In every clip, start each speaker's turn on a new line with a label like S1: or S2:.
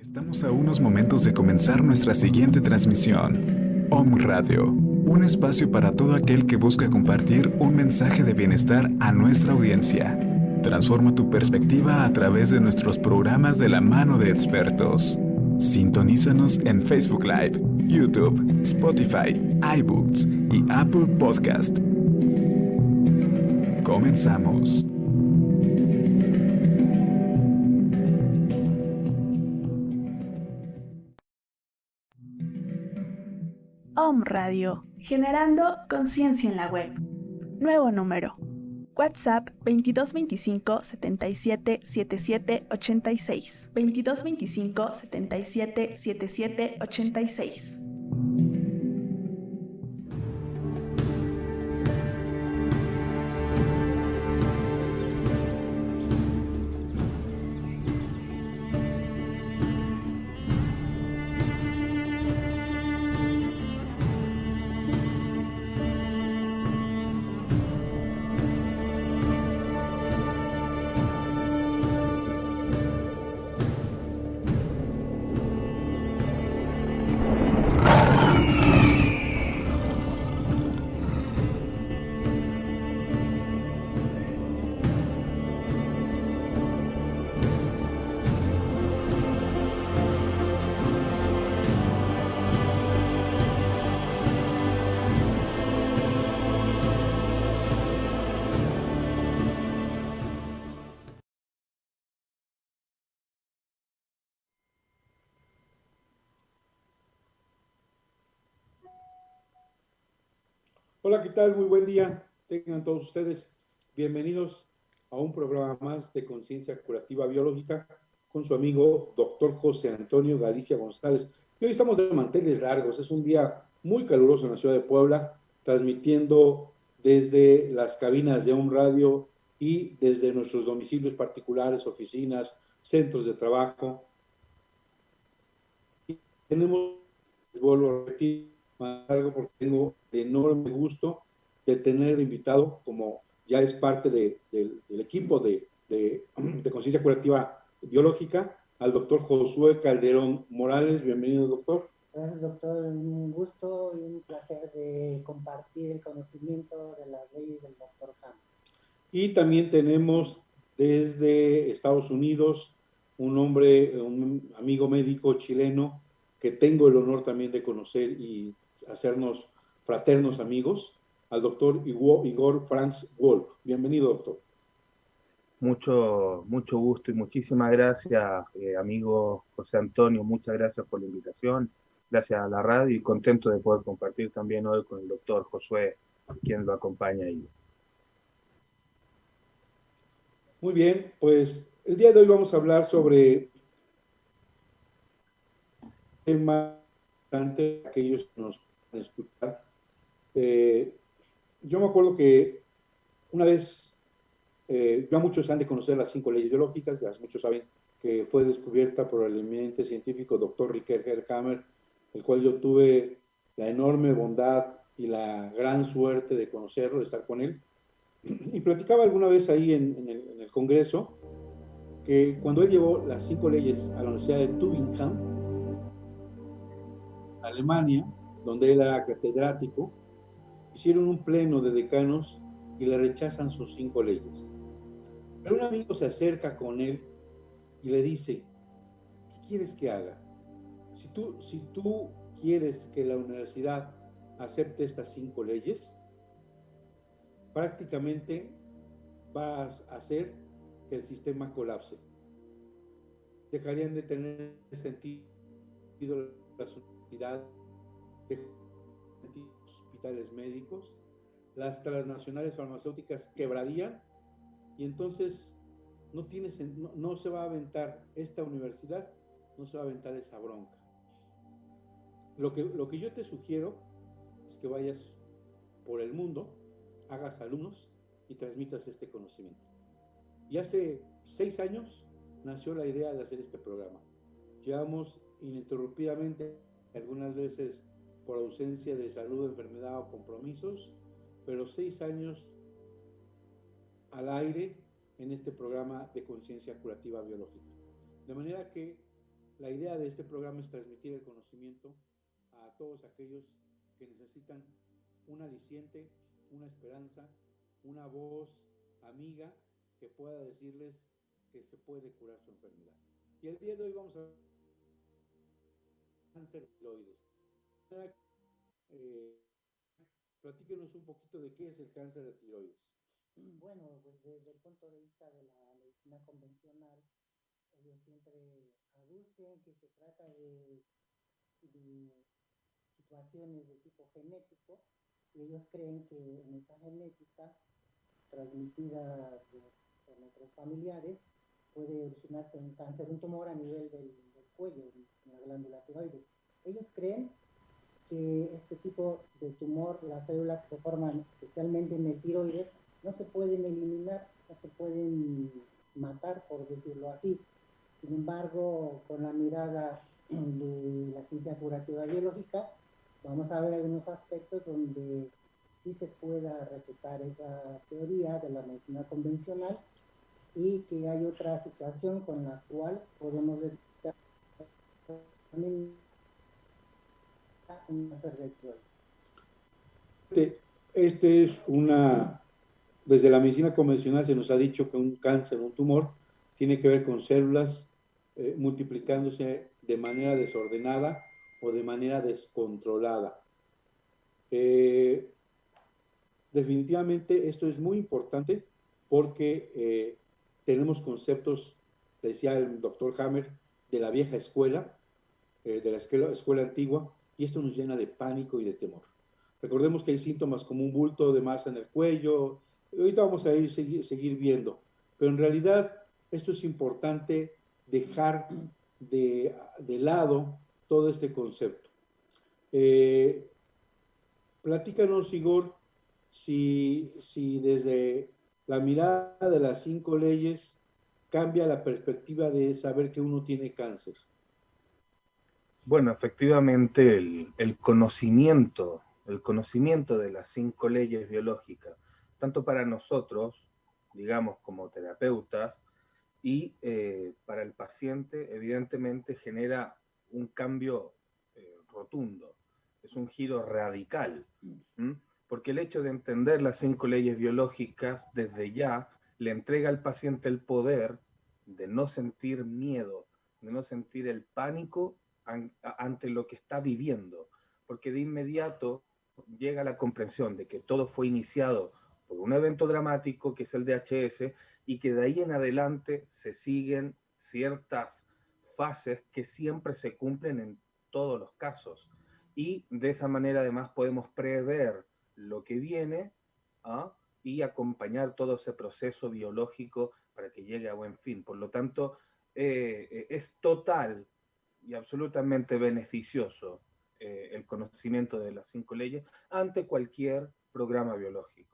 S1: Estamos a unos momentos de comenzar nuestra siguiente transmisión. Om Radio, un espacio para todo aquel que busca compartir un mensaje de bienestar a nuestra audiencia. Transforma tu perspectiva a través de nuestros programas de la mano de expertos. Sintonízanos en Facebook Live, YouTube, Spotify, iBooks y Apple Podcast. Comenzamos.
S2: Om Radio, generando conciencia en la web. Nuevo número. WhatsApp 2225 77 77 86. 2225 77 77 86.
S3: Hola, ¿qué tal? Muy buen día. Tengan todos ustedes bienvenidos a un programa más de Conciencia Curativa Biológica con su amigo doctor José Antonio Galicia González. Y hoy estamos de manteles largos. Es un día muy caluroso en la ciudad de Puebla, transmitiendo desde las cabinas de un radio y desde nuestros domicilios particulares, oficinas, centros de trabajo. Y tenemos, vuelvo a repetir, algo porque tengo de enorme gusto de tener invitado, como ya es parte del equipo de Conciencia Curativa Biológica, al doctor Josué Calderón Morales. Bienvenido, doctor.
S4: Gracias, doctor. Un gusto y un placer de compartir el conocimiento de las leyes del doctor Ham.
S3: Y también tenemos desde Estados Unidos un amigo médico chileno que tengo el honor también de conocer y hacernos fraternos amigos, al doctor Igor Franz Wolf. Bienvenido, doctor.
S5: Mucho gusto y muchísimas gracias, amigo José Antonio. Muchas gracias por la invitación. Gracias a la radio y contento de poder compartir también hoy con el doctor Josué, quien lo acompaña ahí.
S3: Muy bien, pues el día de hoy vamos a hablar sobre temas importantes para aquellos que nos van a escuchar. Yo me acuerdo que una vez, ya muchos han de conocer las 5 leyes biológicas, ya muchos saben que fue descubierta por el eminente científico Dr. Ricard Herrhammer, el cual yo tuve la enorme bondad y la gran suerte de conocerlo, de estar con él. Y platicaba alguna vez ahí en el Congreso que cuando él llevó las 5 leyes a la Universidad de Tübingen, Alemania, donde él era catedrático, hicieron un pleno de decanos y le rechazan sus 5 leyes. Pero un amigo se acerca con él y le dice, ¿qué quieres que haga? Si tú quieres que la universidad acepte estas 5 leyes, prácticamente vas a hacer que el sistema colapse. Dejarían de tener sentido las universidades, hospitales médicos, las transnacionales farmacéuticas quebrarían y entonces no se va a aventar esta universidad, no se va a aventar esa bronca. Lo que yo te sugiero es que vayas por el mundo, hagas alumnos y transmitas este conocimiento. Y hace 6 años nació la idea de hacer este programa. Llevamos ininterrumpidamente, algunas veces por ausencia de salud, enfermedad o compromisos, pero 6 años al aire en este programa de conciencia curativa biológica. De manera que La idea de este programa es transmitir el conocimiento a todos aquellos que necesitan un aliciente, una esperanza, una voz amiga que pueda decirles que se puede curar su enfermedad. Y el día de hoy vamos a cáncer de tiroides. Platíquenos un poquito de qué es el cáncer de tiroides.
S4: Bueno, pues desde el punto de vista de la medicina convencional, ellos siempre aducen que se trata de situaciones de tipo genético, y ellos creen que en esa genética transmitida por nuestros familiares puede originarse un cáncer, un tumor a nivel del cuello, en la glándula tiroides. Ellos creen que este tipo de tumor, las células que se forman especialmente en el tiroides, no se pueden eliminar, no se pueden matar, por decirlo así. Sin embargo, con la mirada de la ciencia curativa biológica, vamos a ver algunos aspectos donde sí se pueda refutar esa teoría de la medicina convencional, y que hay otra situación con la cual podemos detectar un cáncer de tiroides.
S3: Este es desde la medicina convencional se nos ha dicho que un cáncer, un tumor, tiene que ver con células multiplicándose de manera desordenada o de manera descontrolada. Definitivamente esto es muy importante porque tenemos conceptos, decía el doctor Hammer, de la vieja escuela, de la escuela antigua, y esto nos llena de pánico y de temor. Recordemos que hay síntomas como un bulto de masa en el cuello, ahorita vamos a seguir viendo, pero en realidad esto es importante dejar de lado todo este concepto. Platícanos, Igor, si desde la mirada de las 5 leyes cambia la perspectiva de saber que uno tiene cáncer.
S5: Bueno, efectivamente el conocimiento de las 5 leyes biológicas, tanto para nosotros, digamos, como terapeutas, y para el paciente, evidentemente genera un cambio rotundo, es un giro radical, porque el hecho de entender las 5 leyes biológicas desde ya le entrega al paciente el poder de no sentir miedo, de no sentir el pánico ante lo que está viviendo, porque de inmediato llega la comprensión de que todo fue iniciado por un evento dramático que es el DHS, y que de ahí en adelante se siguen ciertas fases que siempre se cumplen en todos los casos, y de esa manera además podemos prever lo que viene, y acompañar todo ese proceso biológico para que llegue a buen fin. Por lo tanto, es total y absolutamente beneficioso el conocimiento de las 5 leyes ante cualquier programa biológico.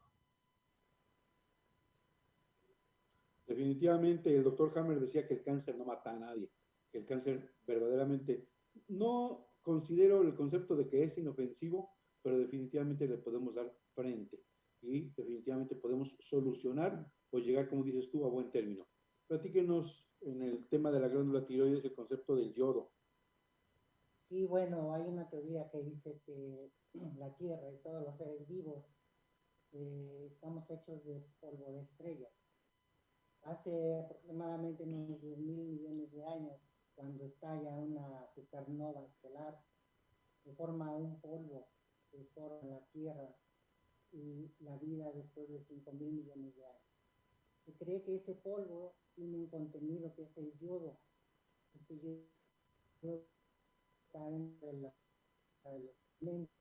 S3: Definitivamente el doctor Hammer decía que el cáncer no mata a nadie, que el cáncer verdaderamente, no considero el concepto de que es inofensivo, pero definitivamente le podemos dar frente y definitivamente podemos solucionar o llegar, como dices tú, a buen término. Platíquenos en el tema de la glándula tiroides el concepto del yodo.
S4: Sí, bueno, hay una teoría que dice que la Tierra y todos los seres vivos estamos hechos de polvo de estrellas. Hace aproximadamente unos 10.000 millones de años, cuando estalla una supernova estelar, que forma un polvo que forma la Tierra y la vida después de 5.000 millones de años. Se cree que ese polvo tiene un contenido que es el yodo. Este yodo está entre los alimentos.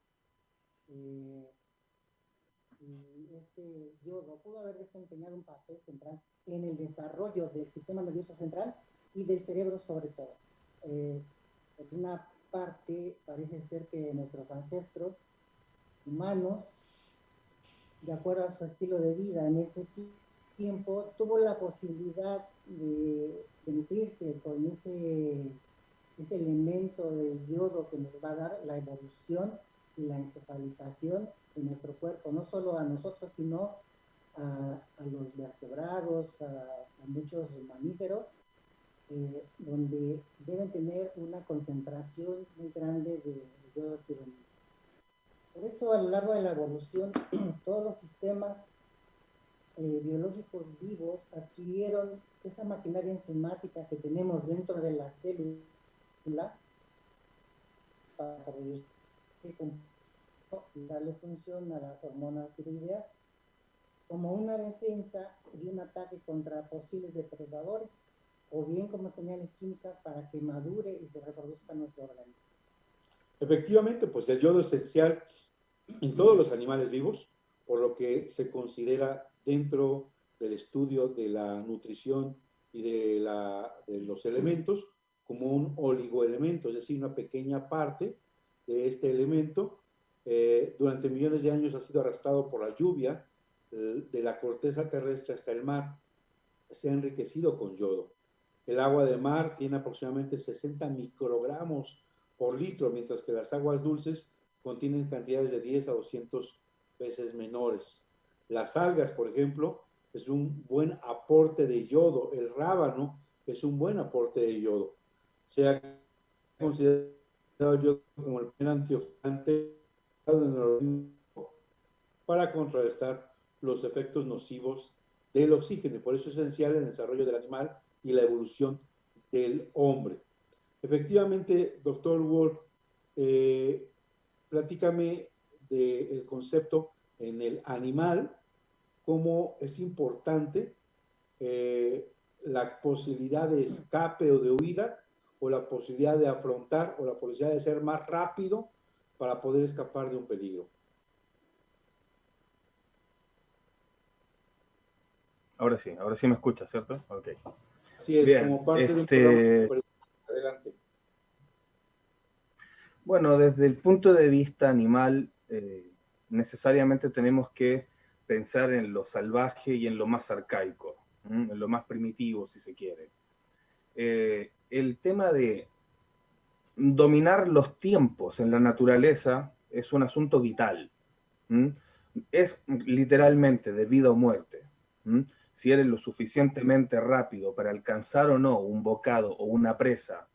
S4: Y este yodo pudo haber desempeñado un papel central en el desarrollo del sistema nervioso central y del cerebro sobre todo. Por una parte, parece ser que nuestros ancestros humanos, de acuerdo a su estilo de vida en ese tiempo, tuvo la posibilidad de nutrirse con ese elemento del yodo que nos va a dar la evolución y la encefalización de nuestro cuerpo, no solo a nosotros, sino a los vertebrados, a muchos mamíferos, donde deben tener una concentración muy grande de yodo tironinas. Por eso, a lo largo de la evolución, todos los sistemas biológicos vivos adquirieron esa maquinaria enzimática que tenemos dentro de la célula para reducir y darle función a las hormonas tiroideas como una defensa y un ataque contra posibles depredadores, o bien como señales químicas para que madure y se reproduzca nuestro organismo.
S3: Efectivamente, pues el yodo es esencial en todos los animales vivos, por lo que se considera dentro del estudio de la nutrición y de los elementos como un oligoelemento, es decir, una pequeña parte de este elemento. Durante millones de años ha sido arrastrado por la lluvia de la corteza terrestre hasta el mar, se ha enriquecido con yodo. El agua de mar tiene aproximadamente 60 microgramos por litro, mientras que las aguas dulces contienen cantidades de 10 a 200 veces menores. Las algas, por ejemplo, es un buen aporte de yodo. El rábano es un buen aporte de yodo. Se ha considerado el yodo como el primer antioxidante en el organismo para contrarrestar los efectos nocivos del oxígeno. Y por eso es esencial en el desarrollo del animal y la evolución del hombre. Efectivamente, doctor Wolf, platícame del concepto en el animal, cómo es importante la posibilidad de escape o de huida, o la posibilidad de afrontar, o la posibilidad de ser más rápido para poder escapar de un peligro.
S5: Ahora sí me escucha, ¿cierto? Ok.
S3: Así es,
S5: Bien,
S3: como parte de un programa. Adelante.
S5: Bueno, desde el punto de vista animal, necesariamente tenemos que pensar en lo salvaje y en lo más arcaico, en lo más primitivo, si se quiere. El tema de dominar los tiempos en la naturaleza es un asunto vital. Es literalmente de vida o muerte. Si eres lo suficientemente rápido para alcanzar o no un bocado o una presa,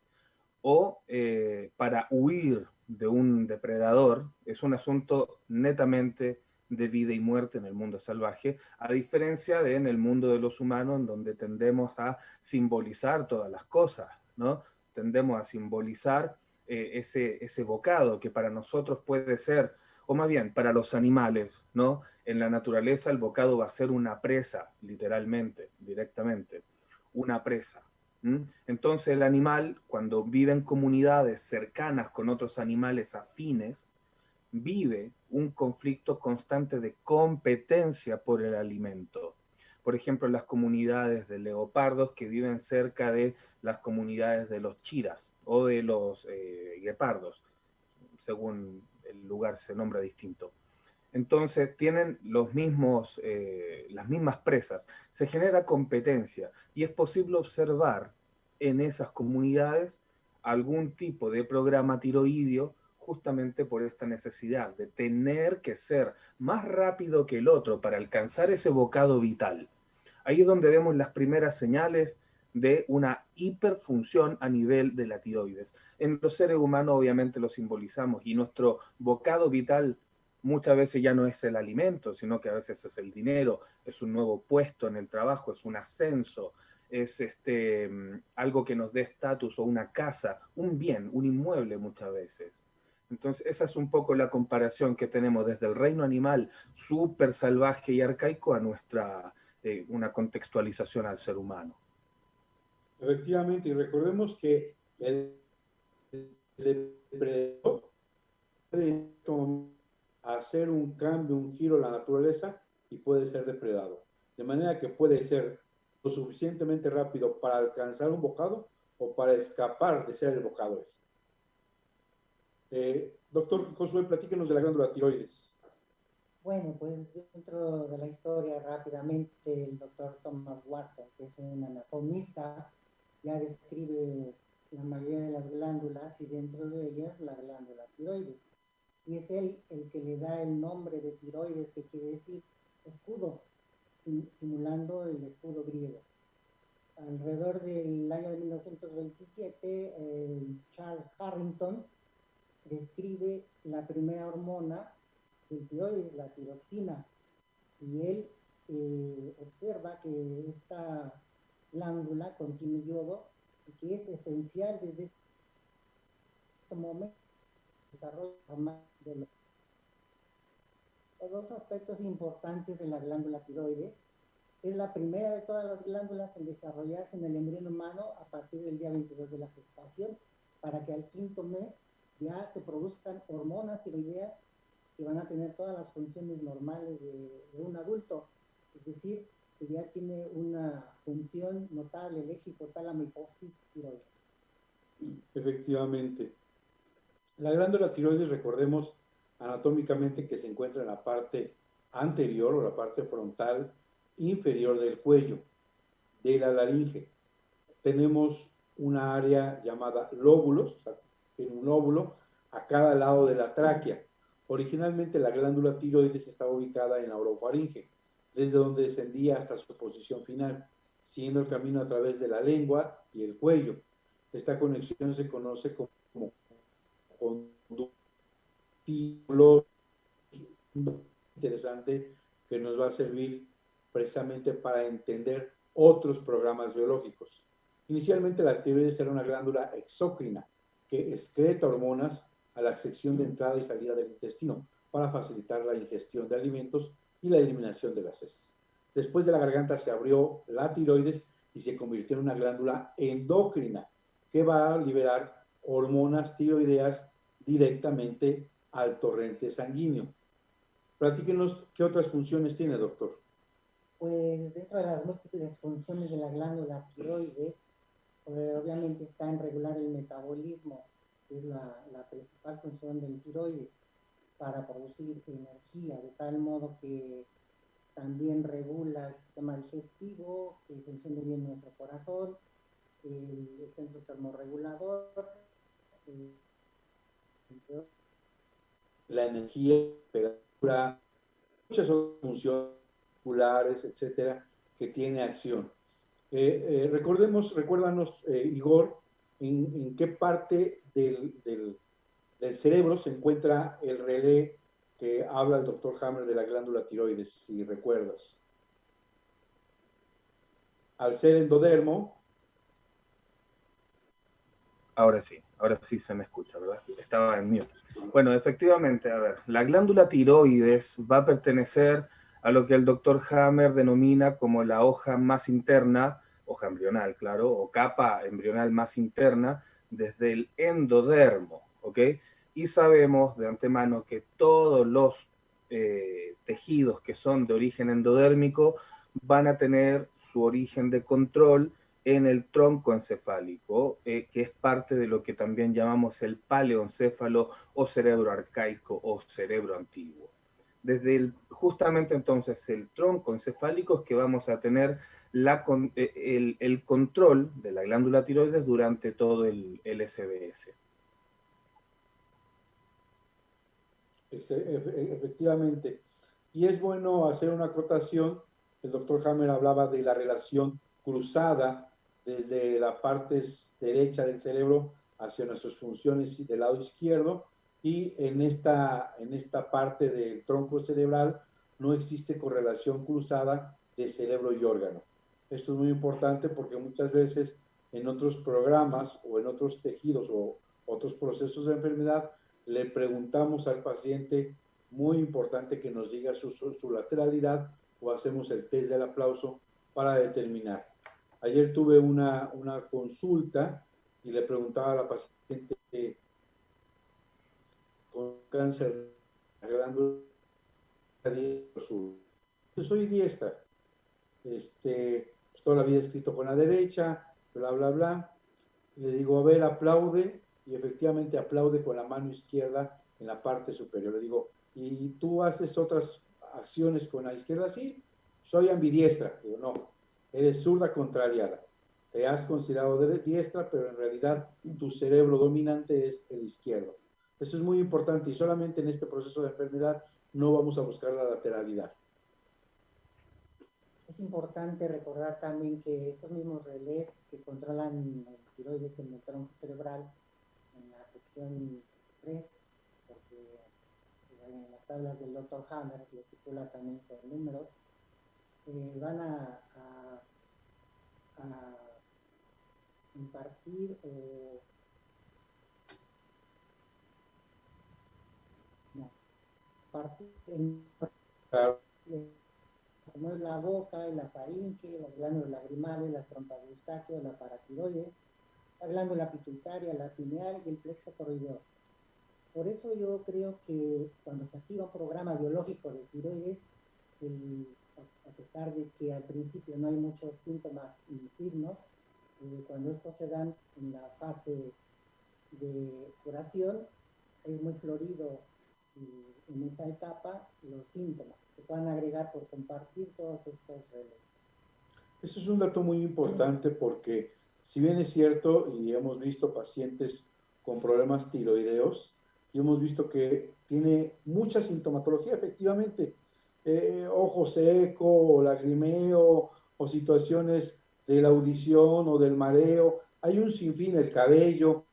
S5: o para huir de un depredador, es un asunto netamente de vida y muerte en el mundo salvaje, a diferencia de en el mundo de los humanos, en donde tendemos a simbolizar todas las cosas, ¿no? Tendemos a simbolizar ese bocado que para nosotros puede ser, o más bien para los animales, ¿no? En la naturaleza el bocado va a ser una presa, literalmente, directamente, una presa. Entonces el animal, cuando vive en comunidades cercanas con otros animales afines, vive un conflicto constante de competencia por el alimento. Por ejemplo, las comunidades de leopardos que viven cerca de las comunidades de los chiras o de los guepardos, según el lugar se nombra distinto. Entonces tienen los mismos, las mismas presas, se genera competencia y es posible observar en esas comunidades algún tipo de programa tiroideo justamente por esta necesidad de tener que ser más rápido que el otro para alcanzar ese bocado vital. Ahí es donde vemos las primeras señales de una hiperfunción a nivel de la tiroides. En los seres humanos obviamente lo simbolizamos y nuestro bocado vital muchas veces ya no es el alimento, sino que a veces es el dinero, es un nuevo puesto en el trabajo, es un ascenso, es algo que nos dé estatus o una casa, un bien, un inmueble muchas veces. Entonces esa es un poco la comparación que tenemos desde el reino animal súper salvaje y arcaico a nuestra, una contextualización al ser humano.
S3: Efectivamente, y recordemos que el depredador puede hacer un cambio, un giro en la naturaleza y puede ser depredado. De manera que puede ser lo suficientemente rápido para alcanzar un bocado o para escapar de ser el bocado. Doctor Josué, platíquenos de la glándula tiroides.
S4: Bueno, pues dentro de la historia rápidamente el doctor Thomas Wharton, que es un anatomista, ya describe la mayoría de las glándulas y dentro de ellas la glándula tiroides. Y es él el que le da el nombre de tiroides, que quiere decir escudo, simulando el escudo griego. alrededor del año de 1927, Charles Harrington describe la primera hormona del tiroides, la tiroxina, y él observa que esta glándula contiene yodo y que es esencial desde ese momento el desarrollo normal de los dos aspectos importantes de la glándula tiroides. Es la primera de todas las glándulas en desarrollarse en el embrión humano a partir del día 22 de la gestación, para que al 5º mes ya se produzcan hormonas tiroideas que van a tener todas las funciones normales de un adulto. Es decir, que ya tiene una función notable, el eje hipotálamo hipófisis tiroides.
S3: Efectivamente. La glándula tiroides, recordemos anatómicamente que se encuentra en la parte anterior o la parte frontal inferior del cuello, de la laringe. Tenemos una área llamada lóbulos, o sea, tiene un lóbulo a cada lado de la tráquea. Originalmente la glándula tiroides estaba ubicada en la orofaringe, desde donde descendía hasta su posición final, siguiendo el camino a través de la lengua y el cuello. Esta conexión se conoce como conductículo, interesante que nos va a servir precisamente para entender otros programas biológicos. Inicialmente la tiroides era una glándula exócrina que excreta hormonas a la sección de entrada y salida del intestino para facilitar la ingestión de alimentos y la eliminación de las heces. Después de la garganta se abrió la tiroides y se convirtió en una glándula endocrina que va a liberar hormonas tiroideas directamente al torrente sanguíneo. Platíquenos qué otras funciones tiene, doctor.
S4: Pues dentro de las múltiples funciones de la glándula tiroides, obviamente está en regular el metabolismo, que es la principal función del tiroides, para producir energía, de tal modo que también regula el sistema digestivo, que funcione bien nuestro corazón, el centro termorregulador,
S3: la energía, temperatura, muchas otras funciones musculares, etcétera, que tiene acción. Recuérdanos, Igor, en qué parte del cerebro se encuentra el relé que habla el doctor Hammer de la glándula tiroides, si recuerdas. Al ser endodermo.
S5: Ahora sí se me escucha, ¿verdad? Estaba en mute. Bueno, efectivamente, a ver, la glándula tiroides va a pertenecer a lo que el doctor Hammer denomina como la hoja más interna, hoja embrional, claro, o capa embrional más interna, desde el endodermo, ¿ok? Y sabemos de antemano que todos los tejidos que son de origen endodérmico van a tener su origen de control en el tronco encefálico, que es parte de lo que también llamamos el paleoencéfalo o cerebro arcaico o cerebro antiguo. Desde justamente entonces el tronco encefálico es que vamos a tener el control de la glándula tiroides durante todo el SBS.
S3: Efectivamente. Y es bueno hacer una acotación. El doctor Hammer hablaba de la relación cruzada desde la parte derecha del cerebro hacia nuestras funciones del lado izquierdo, y en esta parte del tronco cerebral no existe correlación cruzada de cerebro y órgano. Esto es muy importante porque muchas veces en otros programas o en otros tejidos o otros procesos de enfermedad le preguntamos al paciente, muy importante que nos diga su lateralidad, o hacemos el test del aplauso para determinar. Ayer tuve una consulta y le preguntaba a la paciente con cáncer de glándula sur. Soy diestra. Pues toda la vida he escrito con la derecha, bla, bla, bla. Le digo, a ver, aplaude, y efectivamente aplaude con la mano izquierda en la parte superior. Le digo, ¿y tú haces otras acciones con la izquierda? Sí, soy ambidiestra. Digo, no, eres zurda contrariada. Te has considerado de diestra, pero en realidad tu cerebro dominante es el izquierdo. Eso es muy importante, y solamente en este proceso de enfermedad no vamos a buscar la lateralidad.
S4: Es importante recordar también que estos mismos relés que controlan el tiroides en el tronco cerebral, en la sección 3, porque en las tablas del Dr. Hammer lo estipula también con números, van a impartir o no, partir como es la boca, la faringe, las glándulas lagrimales, las trompas de Eustaquio, la paratiroides, la glándula pituitaria, la pineal y el plexo coroideo. Por eso yo creo que cuando se activa un programa biológico de tiroides, a pesar de que al principio no hay muchos síntomas y signos, cuando estos se dan en la fase de curación, es muy florido en esa etapa los síntomas. Se pueden agregar por compartir todos estos relés.
S3: Eso es un dato muy importante porque si bien es cierto y hemos visto pacientes con problemas tiroideos y hemos visto que tiene mucha sintomatología, efectivamente, ojo seco o lagrimeo o situaciones de la audición o del mareo, hay un sinfín, el cabello,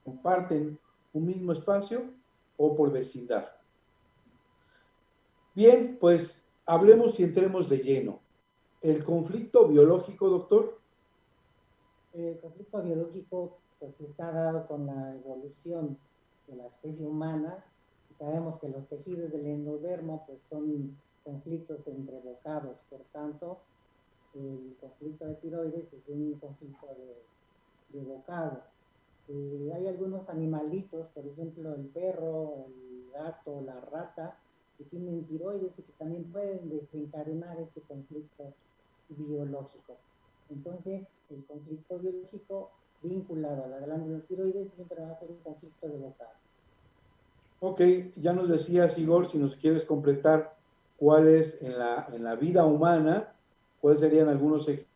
S3: comparten un mismo espacio o por vecindad. Bien, pues hablemos y entremos de lleno. ¿El conflicto biológico, doctor?
S4: El conflicto biológico pues está dado con la evolución de la especie humana. Sabemos que los tejidos del endodermo pues son conflictos entre bocados, por tanto el conflicto de tiroides es un conflicto de bocado. Hay algunos animalitos, por ejemplo el perro, el gato, la rata, que tienen tiroides y que también pueden desencadenar este conflicto biológico. Entonces, el conflicto biológico vinculado a la glándula tiroides siempre va a ser un conflicto de bocado.
S3: Ok, ya nos decías, Igor, si nos quieres completar cuál es en la vida humana, cuáles serían algunos ejemplos.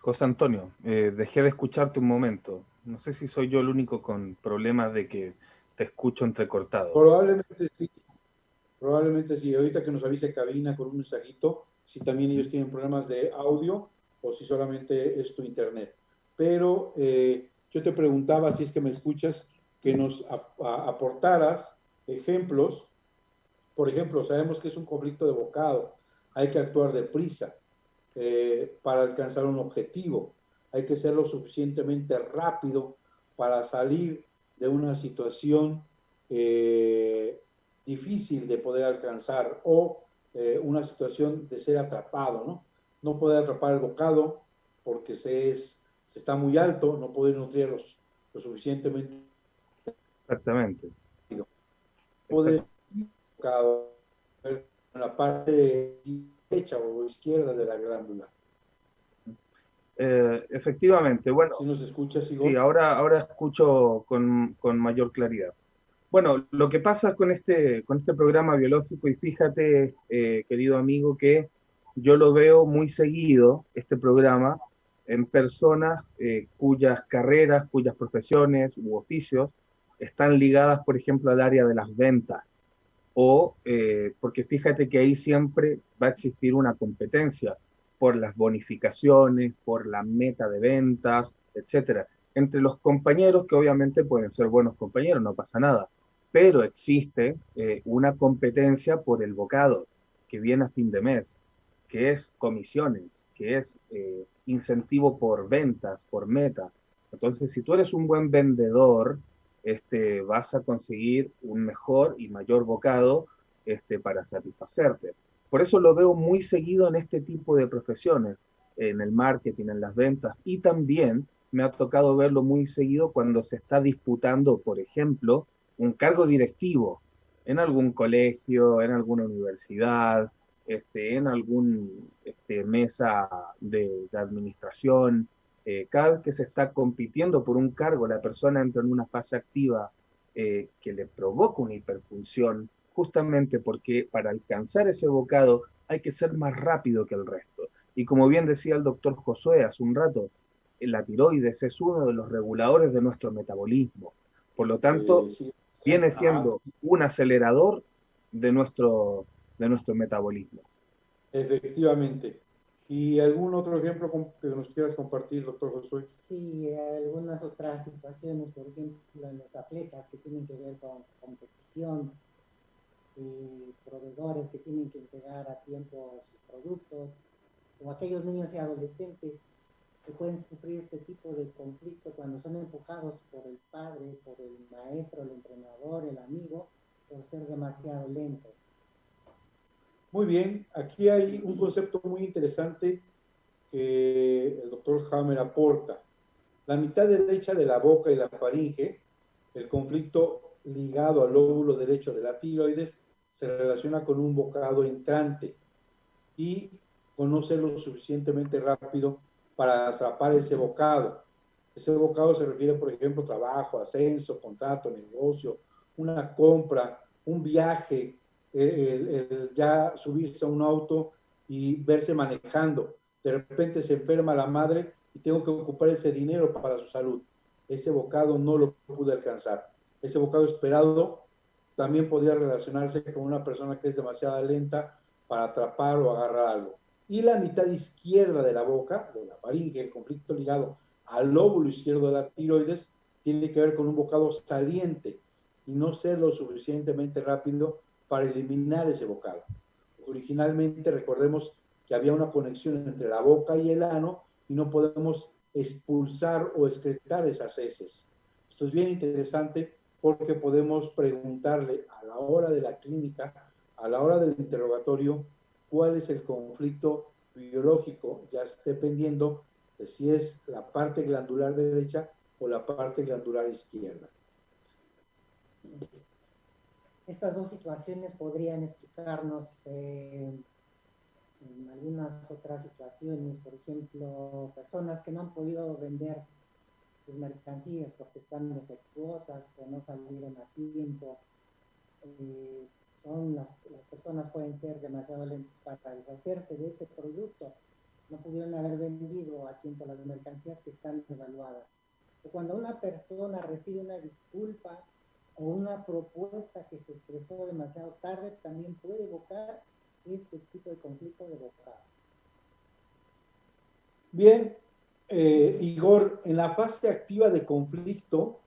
S5: José Antonio, dejé de escucharte un momento. No sé si soy yo el único con problemas de que te escucho entrecortado.
S3: Probablemente sí, probablemente sí. Ahorita que nos avise cabina con un mensajito, si también ellos tienen problemas de audio o si solamente es tu internet. Pero yo te preguntaba, si es que me escuchas, que nos aportaras ejemplos. Por ejemplo, sabemos que es un conflicto de bocado, hay que actuar deprisa para alcanzar un objetivo, hay que ser lo suficientemente rápido para salir de una situación difícil de poder alcanzar o una situación de ser atrapado, ¿no? No poder atrapar el bocado porque se está muy alto, no poder nutrirlos lo suficientemente
S5: Exactamente.
S3: rápido. Poder bocado en la parte derecha o izquierda de la glándula.
S5: Efectivamente, bueno,
S3: ¿Sí nos escuchas, Igor?
S5: sí, ahora escucho con mayor claridad. Bueno, lo que pasa con este programa biológico, y fíjate, querido amigo, que yo lo veo muy seguido, este programa, en personas cuyas carreras, cuyas profesiones u oficios están ligadas, por ejemplo, al área de las ventas. O, porque fíjate que ahí siempre va a existir una competencia por las bonificaciones, por la meta de ventas, etcétera, entre los compañeros que obviamente pueden ser buenos compañeros, no pasa nada, pero existe una competencia por el bocado que viene a fin de mes, que es comisiones, que es incentivo por ventas, por metas. Entonces, si tú eres un buen vendedor, vas a conseguir un mejor y mayor bocado para satisfacerte. Por eso lo veo muy seguido en este tipo de profesiones, en el marketing, en las ventas, y también me ha tocado verlo muy seguido cuando se está disputando, por ejemplo, un cargo directivo en algún colegio, en alguna universidad, en algún mesa de administración. Cada vez que se está compitiendo por un cargo, la persona entra en una fase activa que le provoca una hiperfunción, justamente porque para alcanzar ese bocado hay que ser más rápido que el resto. Y como bien decía el doctor Josué hace un rato, la tiroides es uno de los reguladores de nuestro metabolismo. Por lo tanto,
S3: Sí,
S5: viene
S3: ajá,
S5: siendo un acelerador de nuestro metabolismo.
S3: efectivamente. ¿Y algún otro ejemplo que nos quieras compartir, doctor Josué?
S4: Sí, algunas otras situaciones, por ejemplo, en los atletas que tienen que ver con competición, proveedores que tienen que entregar a tiempo sus productos, o aquellos niños y adolescentes que pueden sufrir este tipo de conflicto cuando son empujados por el padre, por el maestro, el entrenador, el amigo, por ser demasiado lentos.
S3: Muy bien, aquí hay un concepto muy interesante que el doctor Hammer aporta. La mitad derecha de la boca y la faringe, el conflicto ligado al lóbulo derecho de la tiroides, se relaciona con un bocado entrante y conoce lo suficientemente rápido para atrapar ese bocado. Ese bocado se refiere, por ejemplo, a trabajo, ascenso, contrato, negocio, una compra, un viaje, el ya subirse a un auto y verse manejando. De repente se enferma la madre y tengo que ocupar ese dinero para su salud. Ese bocado no lo pude alcanzar. Ese bocado esperado también podría relacionarse con una persona que es demasiado lenta para atrapar o agarrar algo. Y la mitad izquierda de la boca, de la faringe, el conflicto ligado al lóbulo izquierdo de la tiroides, tiene que ver con un bocado saliente y no ser lo suficientemente rápido para eliminar ese bocado. Originalmente, recordemos que había una conexión entre la boca y el ano y no podemos expulsar o excretar esas heces. Esto es bien interesante porque podemos preguntarle a la hora de la clínica, a la hora del interrogatorio, cuál es el conflicto biológico, ya dependiendo de si es la parte glandular derecha o la parte glandular izquierda.
S4: Estas dos situaciones podrían explicarnos en algunas otras situaciones, por ejemplo, personas que no han podido vender sus mercancías porque están defectuosas o no salieron a tiempo. Las personas pueden ser demasiado lentas para deshacerse de ese producto. No pudieron haber vendido a tiempo las mercancías que están devaluadas. O cuando una persona recibe una disculpa o una propuesta que se expresó demasiado tarde, también puede evocar este tipo de conflicto de bocado.
S3: Bien, Igor, en la fase activa de conflicto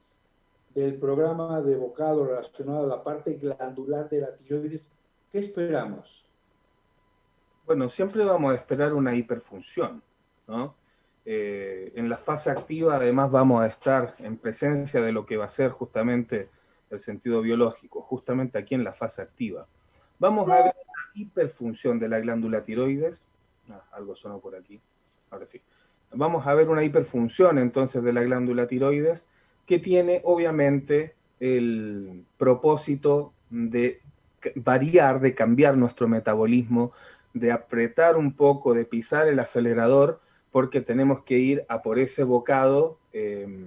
S3: del programa de bocado relacionado a la parte glandular de la tiroides, ¿qué esperamos?
S5: Bueno, siempre vamos a esperar una hiperfunción, ¿no? En la fase activa, además, vamos a estar en presencia de lo que va a ser justamente el sentido biológico, justamente aquí en la fase activa. Vamos a ver una hiperfunción de la glándula tiroides. Algo sonó por aquí, ahora sí. Vamos a ver una hiperfunción entonces de la glándula tiroides que tiene obviamente el propósito de variar, de cambiar nuestro metabolismo, de apretar un poco, de pisar el acelerador, porque tenemos que ir a por ese bocado que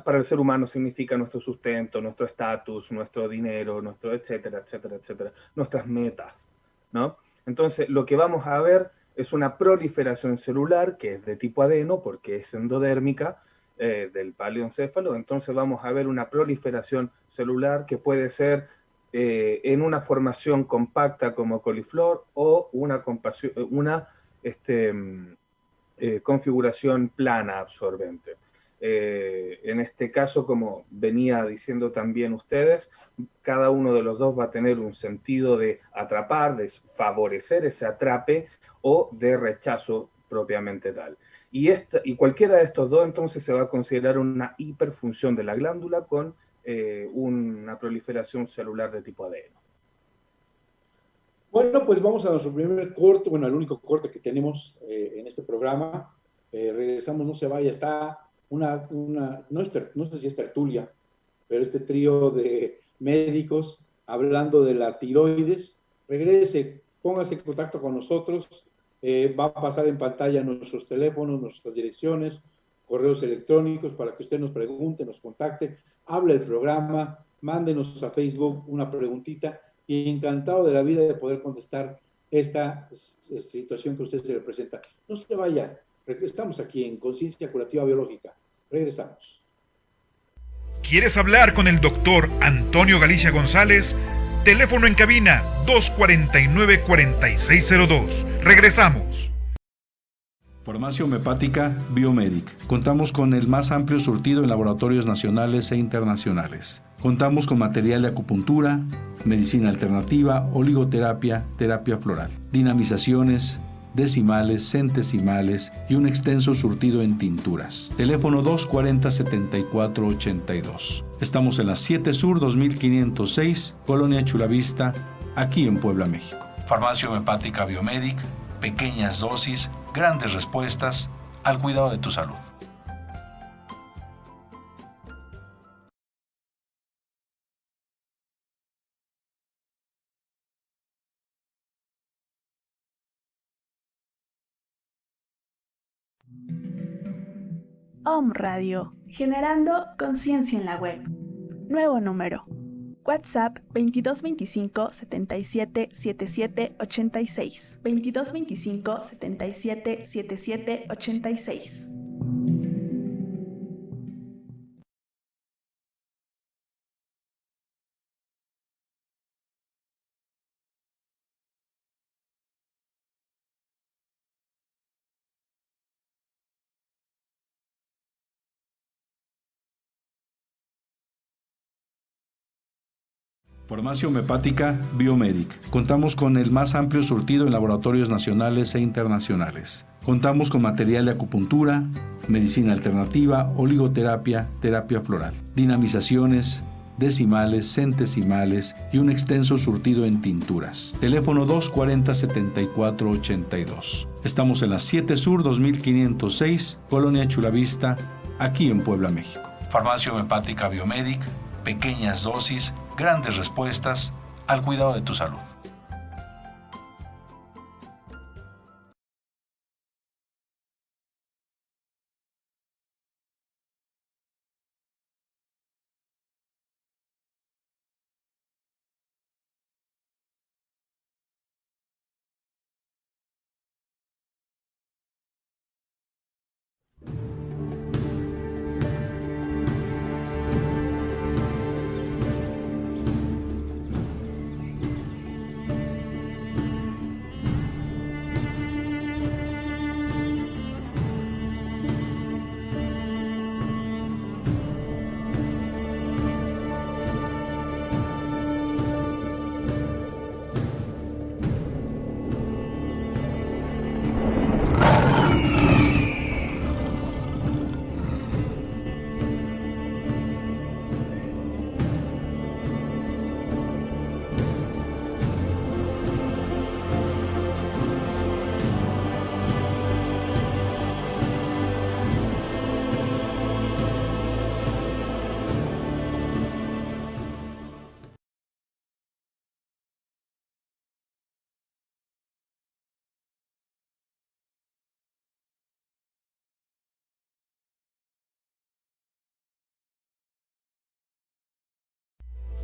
S5: para el ser humano significa nuestro sustento, nuestro estatus, nuestro dinero, nuestro etcétera, etcétera, etcétera, nuestras metas, ¿no? Entonces, lo que vamos a ver es una proliferación celular que es de tipo adeno, porque es endodérmica, del paleoencéfalo. Entonces vamos a ver una proliferación celular que puede ser en una formación compacta como coliflor o una configuración plana absorbente. En este caso, como venía diciendo también ustedes, cada uno de los dos va a tener un sentido de atrapar, de favorecer ese atrape o de rechazo propiamente tal. Y cualquiera de estos dos entonces se va a considerar una hiperfunción de la glándula con una proliferación celular de tipo adeno.
S3: Bueno, pues vamos a nuestro primer corte, bueno, el único corte que tenemos en este programa. Regresamos, no se vaya, está no sé si es tertulia, pero este trío de médicos hablando de la tiroides. Regrese, póngase en contacto con nosotros, va a pasar en pantalla nuestros teléfonos, nuestras direcciones, correos electrónicos para que usted nos pregunte, nos contacte, hable el programa, mándenos a Facebook una preguntita y encantado de la vida de poder contestar esta situación que a usted se le presenta. No se vaya, estamos aquí en Conciencia Curativa Biológica. Regresamos.
S6: ¿Quieres hablar con el doctor Antonio Galicia González? Teléfono en cabina 249-4602. Regresamos.
S7: Farmacia Homeopática Biomedic. Contamos con el más amplio surtido en laboratorios nacionales e internacionales. Contamos con material de acupuntura, medicina alternativa, oligoterapia, terapia floral, dinamizaciones, decimales, centesimales y un extenso surtido en tinturas. Teléfono 240-7482. Estamos en la 7 Sur 2506, Colonia Chulavista, aquí en Puebla, México. Farmacia Homeopática Biomedic, pequeñas dosis, grandes respuestas al cuidado de tu salud.
S2: Om Radio, generando conciencia en la web. Nuevo número. WhatsApp 2225 77 77 86. 2225 77 77 86.
S7: Farmacia Homeopática Biomedic. Contamos con el más amplio surtido en laboratorios nacionales e internacionales. Contamos con material de acupuntura, medicina alternativa, oligoterapia, terapia floral, dinamizaciones, decimales, centesimales y un extenso surtido en tinturas. Teléfono 240-7482. Estamos en la 7 Sur 2506, Colonia Chulavista, aquí en Puebla, México. Farmacia Homeopática Biomedic, pequeñas dosis, grandes respuestas al cuidado de tu salud.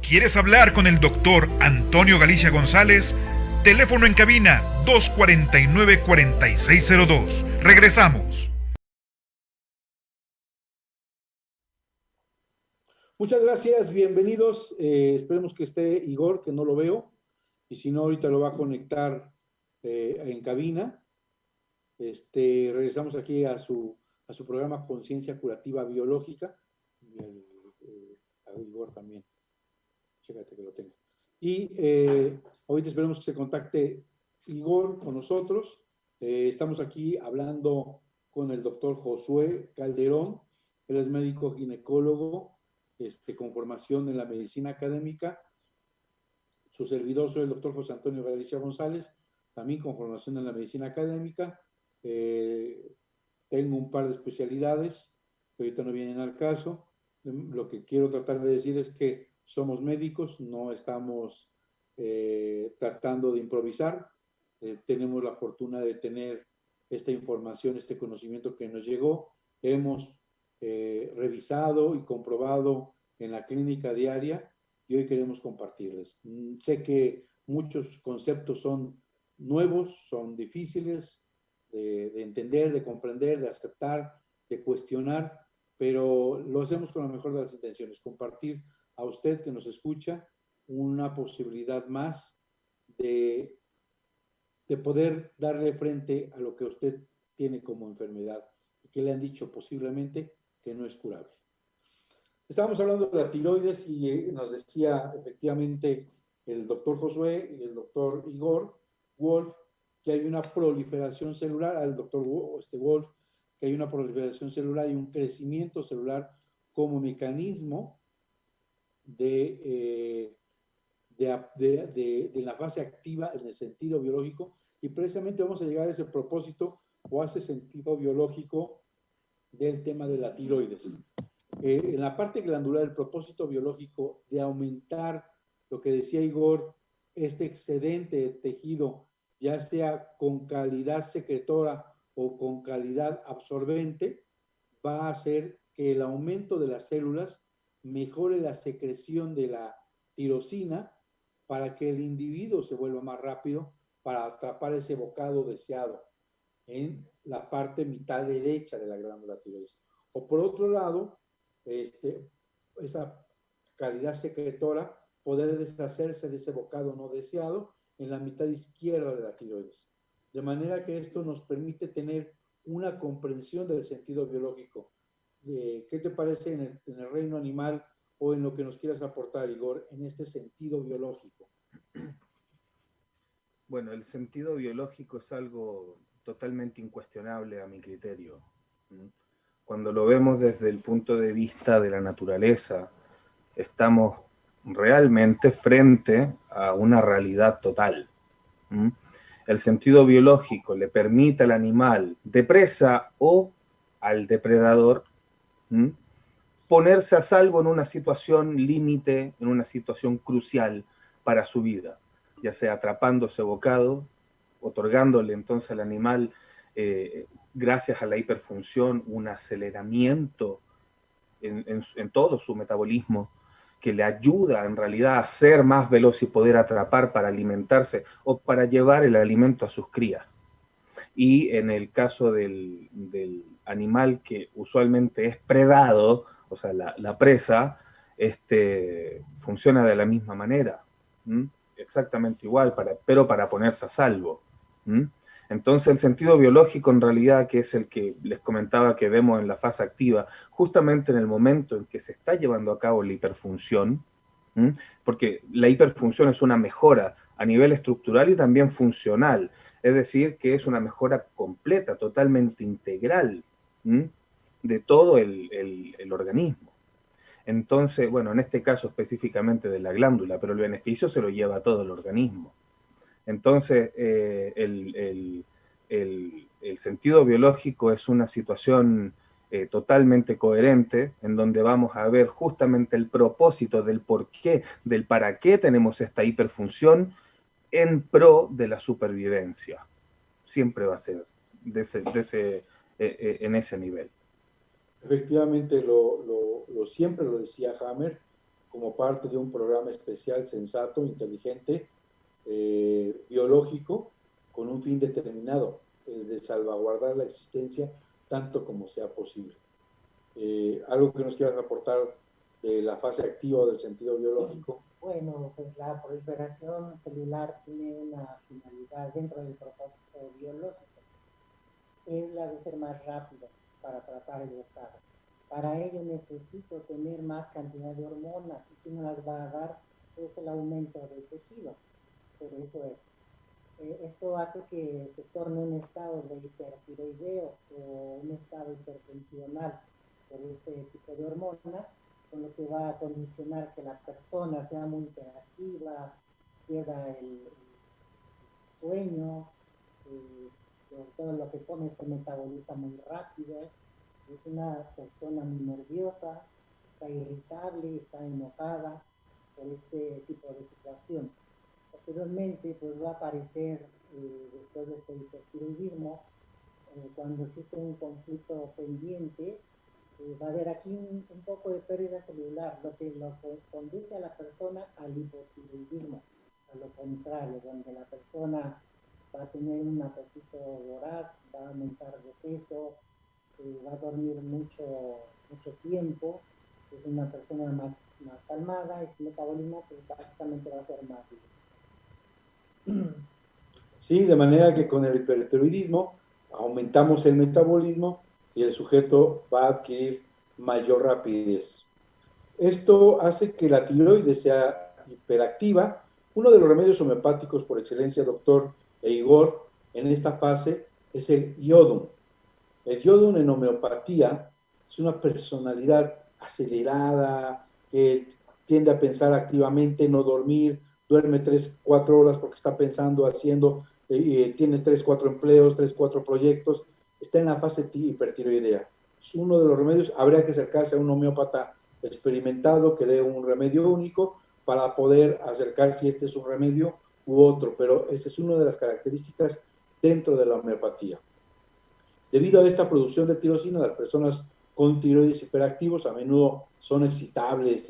S6: ¿Quieres hablar con el doctor Antonio Galicia González? Teléfono en cabina 249-4602. Regresamos.
S3: Muchas gracias, bienvenidos. Esperemos que esté Igor, que no lo veo, y si no, ahorita lo va a conectar en cabina. Regresamos aquí a su programa Conciencia Curativa Biológica. A Igor también. Chécate que lo tengo. Y ahorita esperemos que se contacte Igor con nosotros. Estamos aquí hablando con el doctor Josué Calderón. Él es médico ginecólogo con formación en la medicina académica. Su servidor soy el doctor José Antonio Galicia González, también con formación en la medicina académica. Tengo un par de especialidades que ahorita no vienen al caso. Lo que quiero tratar de decir es que somos médicos, no estamos tratando de improvisar. Tenemos la fortuna de tener esta información, este conocimiento que nos llegó. Hemos revisado y comprobado en la clínica diaria y hoy queremos compartirles. Sé que muchos conceptos son nuevos, son difíciles de entender, de comprender, de aceptar, de cuestionar, pero lo hacemos con la mejor de las intenciones, compartir a usted que nos escucha una posibilidad más de poder darle frente a lo que usted tiene como enfermedad y que le han dicho posiblemente que no es curable. Estábamos hablando de la tiroides y nos decía efectivamente el doctor Josué y el doctor Igor Wolf que hay una proliferación celular, al doctor Wolf, que hay una proliferación celular y un crecimiento celular como mecanismo de la fase activa en el sentido biológico, y precisamente vamos a llegar a ese propósito o a ese sentido biológico del tema de la tiroides. En la parte glandular, el propósito biológico de aumentar lo que decía Igor, este excedente de tejido, ya sea con calidad secretora o con calidad absorbente, va a hacer que el aumento de las células mejore la secreción de la tirosina para que el individuo se vuelva más rápido para atrapar ese bocado deseado en la parte mitad derecha de la glándula tiroides. O por otro lado, esa calidad secretora poder deshacerse de ese bocado no deseado en la mitad izquierda de la tiroides. De manera que esto nos permite tener una comprensión del sentido biológico. ¿Qué te parece en el reino animal o en lo que nos quieras aportar, Igor, en este sentido biológico?
S5: Bueno, el sentido biológico es algo totalmente incuestionable a mi criterio. Cuando lo vemos desde el punto de vista de la naturaleza, estamos realmente frente a una realidad total. El sentido biológico le permite al animal de presa o al depredador ponerse a salvo en una situación límite, en una situación crucial para su vida, ya sea atrapando ese bocado, otorgándole entonces al animal, gracias a la hiperfunción, un aceleramiento en todo su metabolismo, que le ayuda en realidad a ser más veloz y poder atrapar para alimentarse o para llevar el alimento a sus crías. Y en el caso del animal que usualmente es predado, o sea, la presa, funciona de la misma manera, exactamente igual, pero para ponerse a salvo. Entonces el sentido biológico en realidad, que es el que les comentaba que vemos en la fase activa, justamente en el momento en que se está llevando a cabo la hiperfunción, porque la hiperfunción es una mejora a nivel estructural y también funcional, es decir, que es una mejora completa, totalmente integral de todo el organismo. Entonces, bueno, en este caso específicamente de la glándula, pero el beneficio se lo lleva a todo el organismo. Entonces, el sentido biológico es una situación totalmente coherente, en donde vamos a ver justamente el propósito del por qué, del para qué tenemos esta hiperfunción en pro de la supervivencia. Siempre va a ser en ese nivel.
S3: Efectivamente, siempre lo decía Hammer, como parte de un programa especial, sensato, inteligente, biológico, con un fin determinado, el de salvaguardar la existencia tanto como sea posible. ¿Algo que nos quieras aportar de la fase activa del sentido biológico?
S4: Bueno, pues la proliferación celular tiene una finalidad dentro del propósito biológico, es la de ser más rápido para atrapar el bocado. Para ello necesito tener más cantidad de hormonas, y ¿quién las va a dar? Pues el aumento del tejido. Pero eso es. Esto hace que se torne un estado de hipertiroideo o un estado hipertensional por este tipo de hormonas, con lo que va a condicionar que la persona sea muy hiperactiva, pierda el sueño, todo lo que come se metaboliza muy rápido, es una persona muy nerviosa, está irritable, está enojada por este tipo de situación. Posteriormente, pues va a aparecer, después de este hipertiroidismo, cuando existe un conflicto pendiente, va a haber aquí un poco de pérdida celular, lo que conduce a la persona al hipotiroidismo, a lo contrario, donde la persona va a tener un apetito voraz, va a aumentar de peso, va a dormir mucho tiempo, es una persona más calmada y su metabolismo pues, básicamente va a ser más.
S3: Sí, de manera que con el hipertiroidismo aumentamos el metabolismo y el sujeto va a adquirir mayor rapidez. Esto hace que la tiroides sea hiperactiva. Uno de los remedios homeopáticos por excelencia, doctor Igor, en esta fase es el yodum. El yodum en homeopatía es una personalidad acelerada, que tiende a pensar activamente, no dormir, duerme 3, 4 horas porque está pensando, haciendo, tiene 3, 4 empleos, 3, 4 proyectos, está en la fase hipertiroidea. Es uno de los remedios, habría que acercarse a un homeópata experimentado que dé un remedio único para poder acercar si este es un remedio u otro, pero esa es una de las características dentro de la homeopatía. Debido a esta producción de tirosina, las personas con tiroides hiperactivos a menudo son excitables,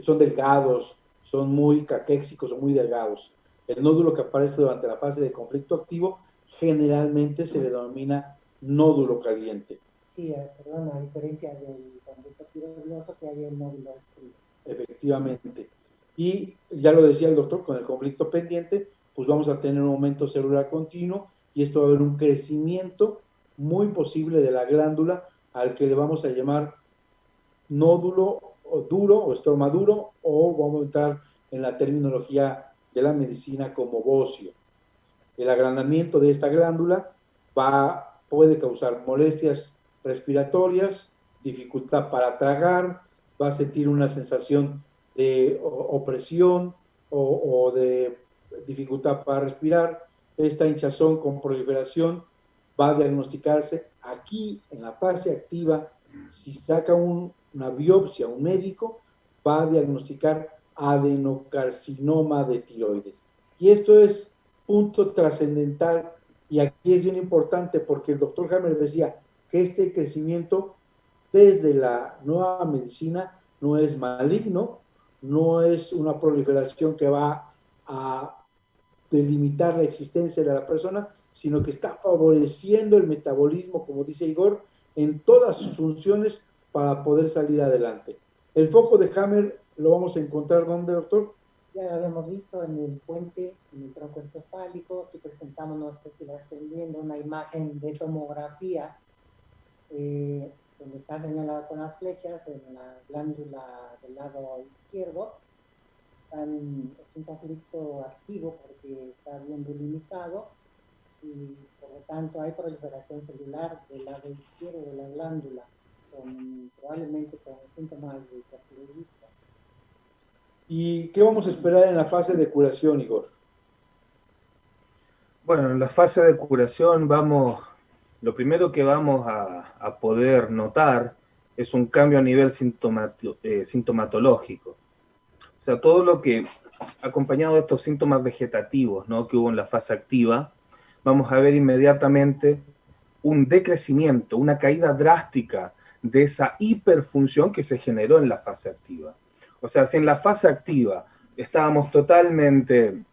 S3: son delgados, son muy caquéxicos o muy delgados. El nódulo que aparece durante la fase de conflicto activo generalmente se le denomina nódulo caliente.
S4: Sí, perdón, a diferencia del conflicto tiroidoso que hay el nódulo es frío.
S3: Efectivamente. Y ya lo decía el doctor, con el conflicto pendiente, pues vamos a tener un aumento celular continuo y esto va a haber un crecimiento muy posible de la glándula al que le vamos a llamar nódulo duro o estroma duro, o vamos a entrar en la terminología de la medicina como bocio. El agrandamiento de esta glándula puede causar molestias respiratorias, dificultad para tragar, va a sentir una sensación de opresión o de dificultad para respirar. Esta hinchazón con proliferación va a diagnosticarse aquí en la fase activa. Si saca una biopsia un médico, va a diagnosticar adenocarcinoma de tiroides. Y esto es punto trascendental, y aquí es bien importante porque el doctor Hammer decía que este crecimiento desde la nueva medicina no es maligno, no es una proliferación que va a delimitar la existencia de la persona, sino que está favoreciendo el metabolismo, como dice Igor, en todas sus funciones para poder salir adelante. El foco de Hammer lo vamos a encontrar ¿dónde, doctor?
S4: Ya lo habíamos visto en el puente, en el tronco encefálico. Aquí presentamos, no sé si la estén viendo, una imagen de tomografía donde está señalada con las flechas en la glándula del lado izquierdo. Es un conflicto activo porque está bien delimitado y por lo tanto hay proliferación celular del lado izquierdo de la glándula, probablemente con síntomas de hipertiroidismo.
S3: ¿Y qué vamos a esperar en la fase de curación, Igor?
S5: Bueno, en la fase de curación lo primero que vamos a poder notar es un cambio a nivel sintomatológico. O sea, todo lo que acompañado de estos síntomas vegetativos, ¿no?, que hubo en la fase activa, vamos a ver inmediatamente un decrecimiento, una caída drástica de esa hiperfunción que se generó en la fase activa. O sea, si en la fase activa estábamos totalmente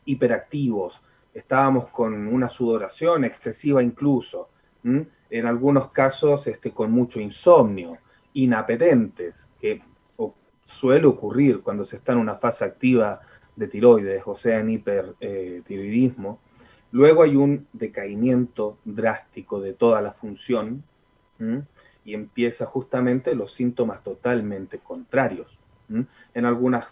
S5: hiperactivos, estábamos con una sudoración excesiva incluso, en algunos casos con mucho insomnio, inapetentes, que suele ocurrir cuando se está en una fase activa de tiroides, o sea, en hipertiroidismo. Luego hay un decaimiento drástico de toda la función y empieza justamente los síntomas totalmente contrarios. En algunos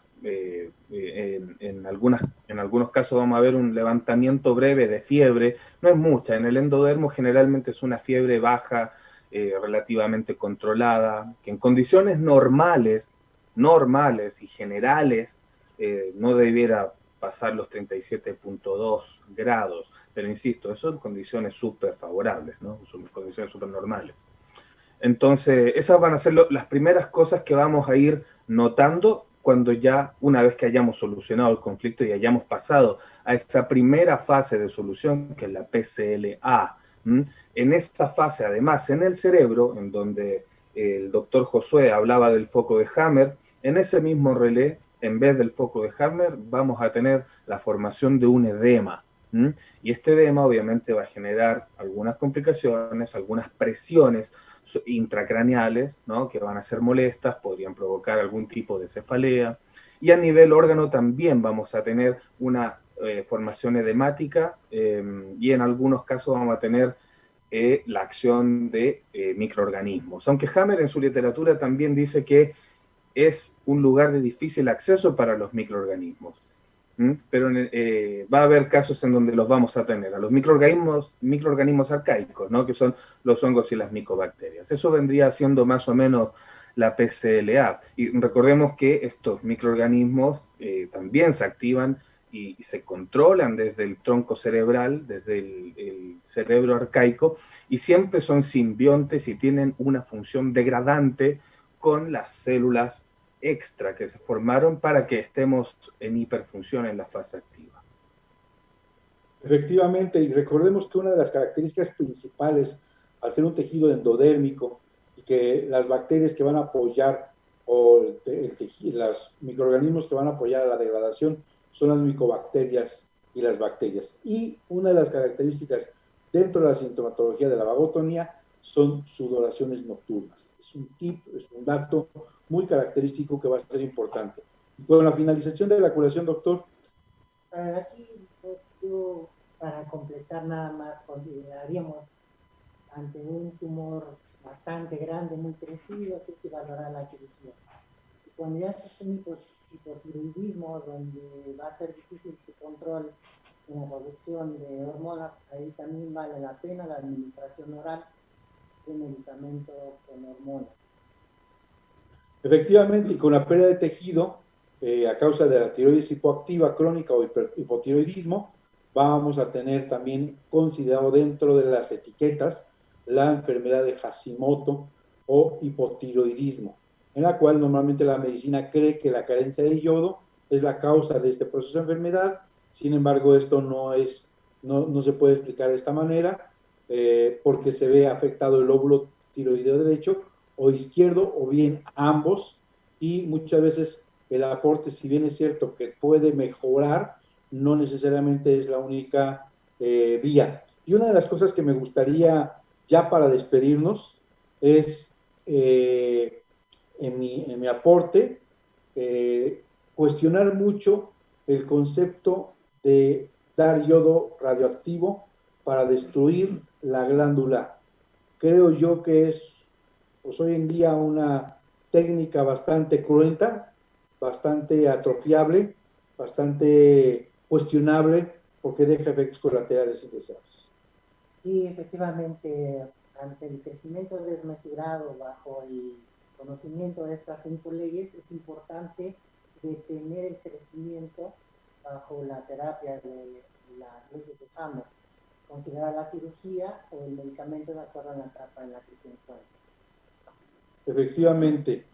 S5: casos vamos a ver un levantamiento breve de fiebre, no es mucha, en el endodermo generalmente es una fiebre baja, relativamente controlada, que en condiciones normales y generales no debiera pasar los 37.2 grados, pero insisto, eso son condiciones súper favorables, ¿no? Son condiciones súper normales. Entonces, esas van a ser las primeras cosas que vamos a ir notando cuando ya, una vez que hayamos solucionado el conflicto y hayamos pasado a esa primera fase de solución, que es la PCLA. En esta fase, además, en el cerebro, en donde el doctor Josué hablaba del foco de Hammer, en ese mismo relé, en vez del foco de Hammer, vamos a tener la formación de un edema. ¿Mm? Y este edema obviamente va a generar algunas complicaciones, algunas presiones intracraneales, ¿no? Que van a ser molestas, podrían provocar algún tipo de cefalea. Y a nivel órgano también vamos a tener una formación edemática y en algunos casos vamos a tener la acción de microorganismos. Aunque Hammer en su literatura también dice que es un lugar de difícil acceso para los microorganismos. Pero va a haber casos en donde los vamos a tener, a los microorganismos arcaicos, ¿no? Que son los hongos y las micobacterias. Eso vendría siendo más o menos la PCLA. Y recordemos que estos microorganismos también se activan y se controlan desde el tronco cerebral, desde el cerebro arcaico, y siempre son simbiontes y tienen una función degradante con las células extra que se formaron para que estemos en hiperfunción en la fase activa.
S3: Efectivamente, y recordemos que una de las características principales al ser un tejido endodérmico y que las bacterias que van a apoyar o los microorganismos que van a apoyar a la degradación son las micobacterias y las bacterias. Y una de las características dentro de la sintomatología de la vagotonía son sudoraciones nocturnas. Es un tip, es un dato muy característico que va a ser importante. Y con la finalización de la curación, doctor.
S4: Aquí, pues yo, para completar nada más, consideraríamos ante un tumor bastante grande, muy crecido, que hay que valorar la cirugía. Y cuando ya existe un hipotiroidismo, donde va a ser difícil su control en la producción de hormonas, ahí también vale la pena la administración oral de medicamento con hormonas.
S3: Efectivamente, y con la pérdida de tejido a causa de la tiroides hipoactiva crónica o hipotiroidismo, vamos a tener también considerado dentro de las etiquetas la enfermedad de Hashimoto o hipotiroidismo, en la cual normalmente la medicina cree que la carencia de yodo es la causa de este proceso de enfermedad. Sin embargo, esto no se puede explicar de esta manera porque se ve afectado el lóbulo tiroideo derecho o izquierdo o bien ambos, y muchas veces el aporte, si bien es cierto que puede mejorar, no necesariamente es la única vía. Y una de las cosas que me gustaría ya para despedirnos es en mi aporte cuestionar mucho el concepto de dar yodo radioactivo para destruir la glándula. Creo yo que es pues hoy en día una técnica bastante cruenta, bastante atrofiable, bastante cuestionable, porque deja efectos colaterales indeseables.
S4: Sí, efectivamente, ante el crecimiento desmesurado bajo el conocimiento de estas 5 leyes, es importante detener el crecimiento bajo la terapia de las leyes de Hammer, considerar la cirugía o el medicamento de acuerdo a la etapa en la que se encuentra.
S3: Efectivamente.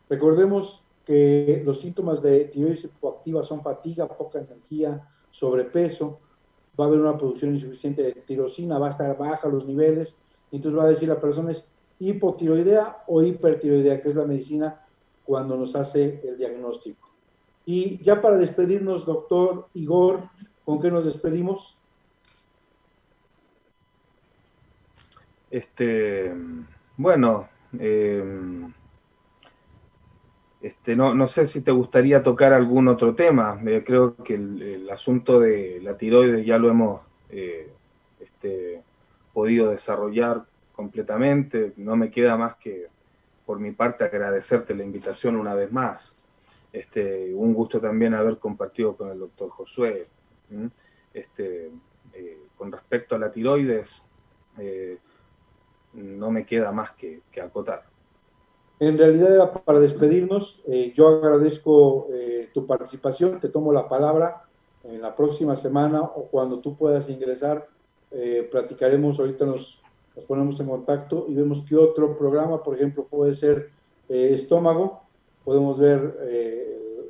S3: Recordemos que los síntomas de tiroides hipoactiva son fatiga, poca energía, sobrepeso, va a haber una producción insuficiente de tirosina, va a estar baja los niveles, y entonces va a decir la persona es hipotiroidea o hipertiroidea, que es la medicina cuando nos hace el diagnóstico. Y ya para despedirnos, doctor Igor, ¿con qué nos despedimos?
S5: Bueno, no sé si te gustaría tocar algún otro tema. Creo que el asunto de la tiroides ya lo hemos podido desarrollar completamente. No me queda más que, por mi parte, agradecerte la invitación una vez más. Un gusto también haber compartido con el doctor Josué. Con respecto a la tiroides, no me queda más que acotar.
S3: En realidad, para despedirnos, yo agradezco tu participación, te tomo la palabra en la próxima semana o cuando tú puedas ingresar, platicaremos, ahorita nos ponemos en contacto y vemos qué otro programa, por ejemplo, puede ser estómago, podemos ver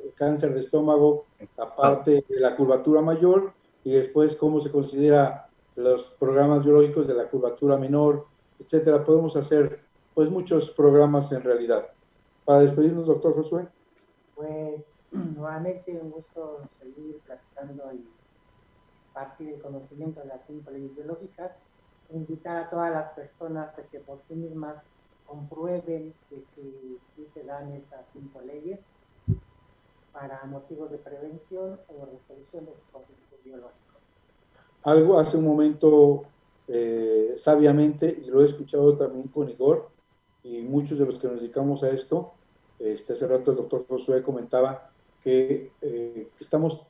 S3: el cáncer de estómago, aparte de la curvatura mayor, y después cómo se considera los programas biológicos de la curvatura menor, etcétera. Podemos hacer pues muchos programas en realidad. Para despedirnos, doctor Josué.
S4: Pues nuevamente un gusto seguir platicando y esparcir el conocimiento de las 5 leyes biológicas, e invitar a todas las personas a que por sí mismas comprueben que sí se dan estas 5 leyes para motivos de prevención o resolución de sus conflictos biológicos.
S3: Algo hace un momento, sabiamente, y lo he escuchado también con Igor, y muchos de los que nos dedicamos a esto, hace rato el doctor Josué comentaba que estamos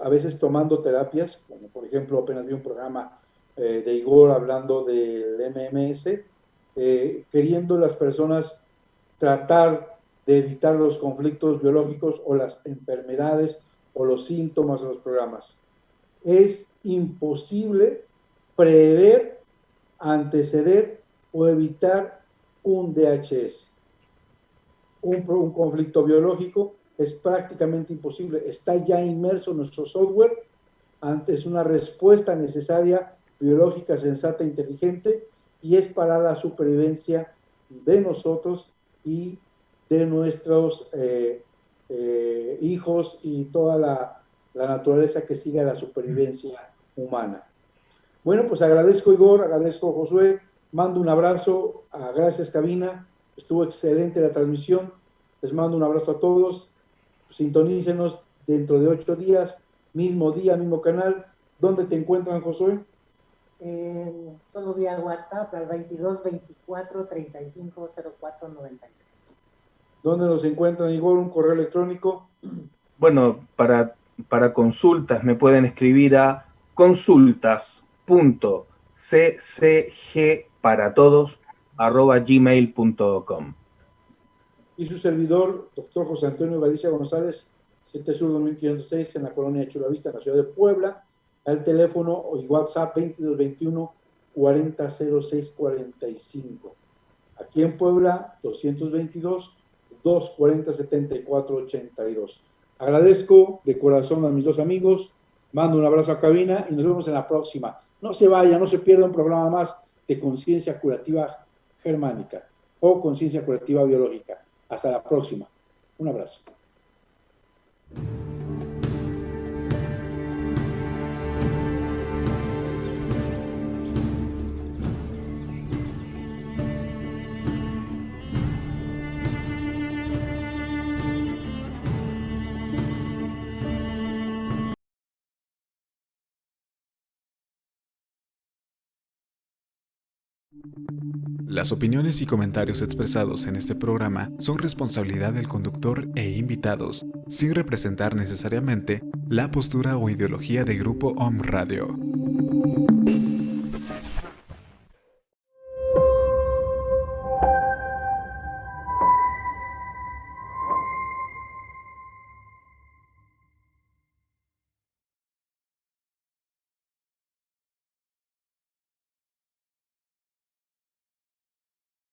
S3: a veces tomando terapias, como por ejemplo apenas vi un programa de Igor hablando del MMS, queriendo las personas tratar de evitar los conflictos biológicos o las enfermedades o los síntomas de los programas. Es imposible prever, anteceder o evitar un DHS. Un conflicto biológico es prácticamente imposible. Está ya inmerso en nuestro software. Es una respuesta necesaria, biológica, sensata, inteligente, y es para la supervivencia de nosotros y de nuestros hijos y toda la naturaleza que siga la supervivencia humana. Bueno, pues agradezco Igor, agradezco Josué, mando un abrazo, gracias cabina, estuvo excelente la transmisión, les mando un abrazo a todos, sintonícenos dentro de 8 días, mismo día, mismo canal. ¿Dónde te encuentran, Josué?
S4: Solo vía WhatsApp al 22 24 35 04 93.
S3: ¿Dónde nos encuentran, Igor? ¿Un correo electrónico?
S5: Bueno, para consultas me pueden escribir a consultas.ccgparatodos@gmail.com.
S3: Y su servidor, doctor José Antonio Galicia González, 7 Sur 2506, en la colonia Chulavista, en la ciudad de Puebla, al teléfono y WhatsApp 2221 400645. Aquí en Puebla, 222 240 7482. Agradezco de corazón a mis 2 amigos, mando un abrazo a cabina y nos vemos en la próxima. No se vaya, no se pierda un programa más de conciencia curativa germánica o conciencia curativa biológica. Hasta la próxima. Un abrazo.
S1: Las opiniones y comentarios expresados en este programa son responsabilidad del conductor e invitados, sin representar necesariamente la postura o ideología de Grupo Om Radio.